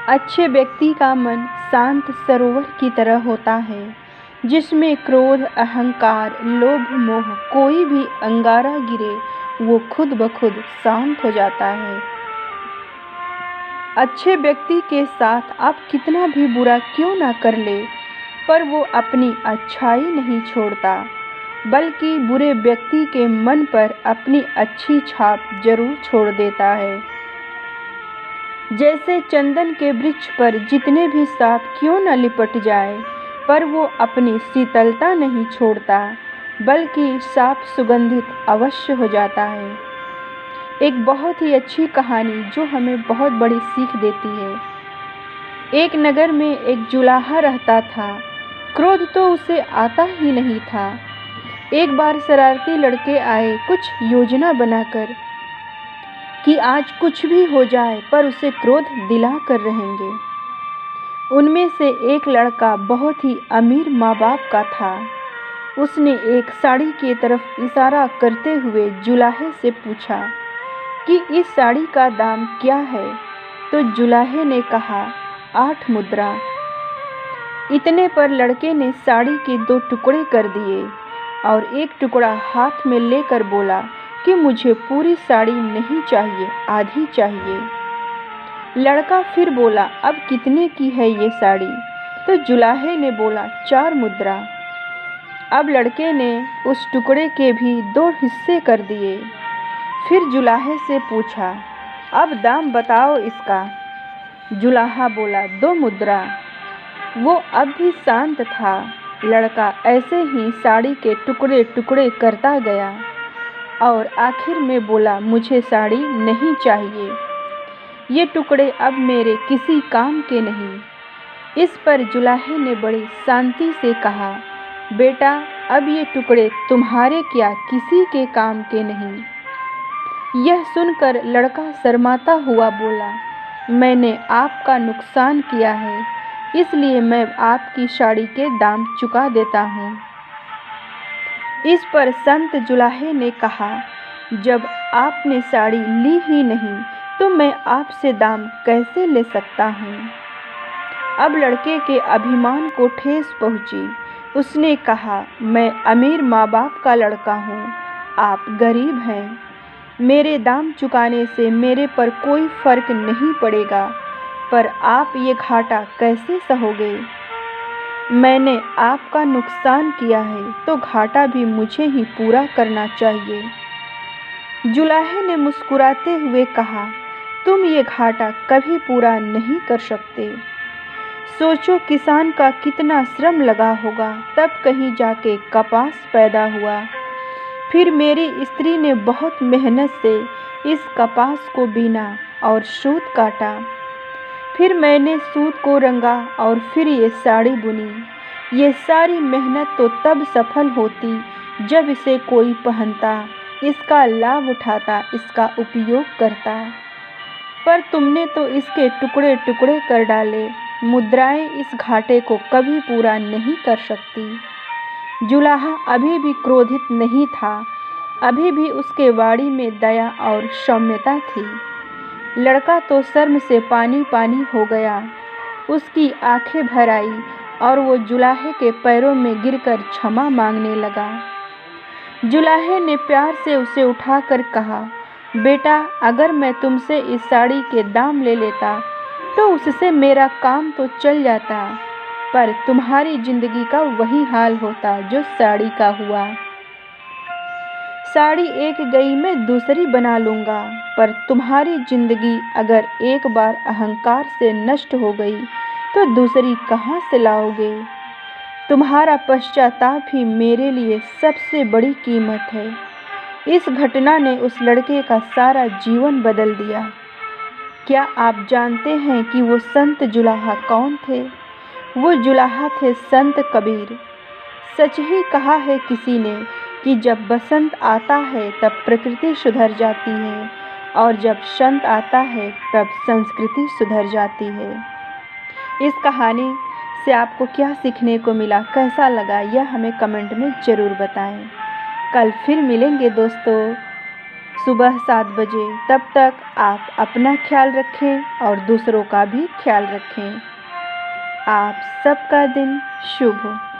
अच्छे व्यक्ति का मन शांत सरोवर की तरह होता है, जिसमें क्रोध, अहंकार, लोभ, मोह कोई भी अंगारा गिरे वो खुद ब खुद शांत हो जाता है। अच्छे व्यक्ति के साथ आप कितना भी बुरा क्यों ना कर ले, पर वो अपनी अच्छाई नहीं छोड़ता, बल्कि बुरे व्यक्ति के मन पर अपनी अच्छी छाप जरूर छोड़ देता है। जैसे चंदन के वृक्ष पर जितने भी सांप क्यों न लिपट जाए, पर वो अपनी शीतलता नहीं छोड़ता, बल्कि सांप सुगंधित अवश्य हो जाता है। एक बहुत ही अच्छी कहानी जो हमें बहुत बड़ी सीख देती है। एक नगर में एक जुलाहा रहता था। क्रोध तो उसे आता ही नहीं था। एक बार शरारती लड़के आए कुछ योजना बनाकर कि आज कुछ भी हो जाए पर उसे क्रोध दिला कर रहेंगे। उनमें से एक लड़का बहुत ही अमीर माँ बाप का था। उसने एक साड़ी की तरफ इशारा करते हुए जुलाहे से पूछा कि इस साड़ी का दाम क्या है। तो जुलाहे ने कहा 8 मुद्रा। इतने पर लड़के ने साड़ी के 2 टुकड़े कर दिए और एक टुकड़ा हाथ में लेकर बोला कि मुझे पूरी साड़ी नहीं चाहिए, आधी चाहिए। लड़का फिर बोला अब कितने की है ये साड़ी? तो जुलाहे ने बोला 4 मुद्रा। अब लड़के ने उस टुकड़े के भी 2 हिस्से कर दिए। फिर जुलाहे से पूछा अब दाम बताओ इसका। जुलाहा बोला 2 मुद्रा। वो अब भी शांत था। लड़का ऐसे ही साड़ी के टुकड़े टुकड़े करता गया और आखिर में बोला मुझे साड़ी नहीं चाहिए, ये टुकड़े अब मेरे किसी काम के नहीं। इस पर जुलाहे ने बड़ी शांति से कहा बेटा अब ये टुकड़े तुम्हारे क्या किसी के काम के नहीं। यह सुनकर लड़का शर्माता हुआ बोला मैंने आपका नुकसान किया है, इसलिए मैं आपकी साड़ी के दाम चुका देता हूँ। इस पर संत जुलाहे ने कहा जब आपने साड़ी ली ही नहीं तो मैं आपसे दाम कैसे ले सकता हूँ। अब लड़के के अभिमान को ठेस पहुँची। उसने कहा मैं अमीर माँ बाप का लड़का हूँ, आप गरीब हैं। मेरे दाम चुकाने से मेरे पर कोई फर्क नहीं पड़ेगा, पर आप ये घाटा कैसे सहोगे? मैंने आपका नुकसान किया है तो घाटा भी मुझे ही पूरा करना चाहिए। जुलाहे ने मुस्कुराते हुए कहा तुम ये घाटा कभी पूरा नहीं कर सकते। सोचो किसान का कितना श्रम लगा होगा, तब कहीं जाके कपास पैदा हुआ। फिर मेरी स्त्री ने बहुत मेहनत से इस कपास को बीना और सूत काटा। फिर मैंने सूत को रंगा और फिर ये साड़ी बुनी। ये सारी मेहनत तो तब सफल होती जब इसे कोई पहनता, इसका लाभ उठाता, इसका उपयोग करता। पर तुमने तो इसके टुकड़े टुकड़े कर डाले। मुद्राएं इस घाटे को कभी पूरा नहीं कर सकती। जुलाहा अभी भी क्रोधित नहीं था। अभी भी उसके वाणी में दया और सौम्यता थी। लड़का तो शर्म से पानी पानी हो गया। उसकी आंखें भर आई और वो जुलाहे के पैरों में गिरकर क्षमा मांगने लगा। जुलाहे ने प्यार से उसे उठाकर कहा बेटा अगर मैं तुमसे इस साड़ी के दाम ले लेता तो उससे मेरा काम तो चल जाता, पर तुम्हारी जिंदगी का वही हाल होता जो साड़ी का हुआ। साड़ी एक गई मैं दूसरी बना लूँगा, पर तुम्हारी जिंदगी अगर एक बार अहंकार से नष्ट हो गई तो दूसरी कहाँ से लाओगे? तुम्हारा पश्चाताप ही मेरे लिए सबसे बड़ी कीमत है। इस घटना ने उस लड़के का सारा जीवन बदल दिया। क्या आप जानते हैं कि वो संत जुलाहा कौन थे? वो जुलाहा थे संत कबीर। सच ही कहा है किसी ने कि जब बसंत आता है तब प्रकृति सुधर जाती है और जब संत आता है तब संस्कृति सुधर जाती है। इस कहानी से आपको क्या सीखने को मिला, कैसा लगा, यह हमें कमेंट में ज़रूर बताएं। कल फिर मिलेंगे दोस्तों। सुबह 7 बजे। तब तक आप अपना ख्याल रखें और दूसरों का भी ख्याल रखें। आप सबका दिन शुभ हो।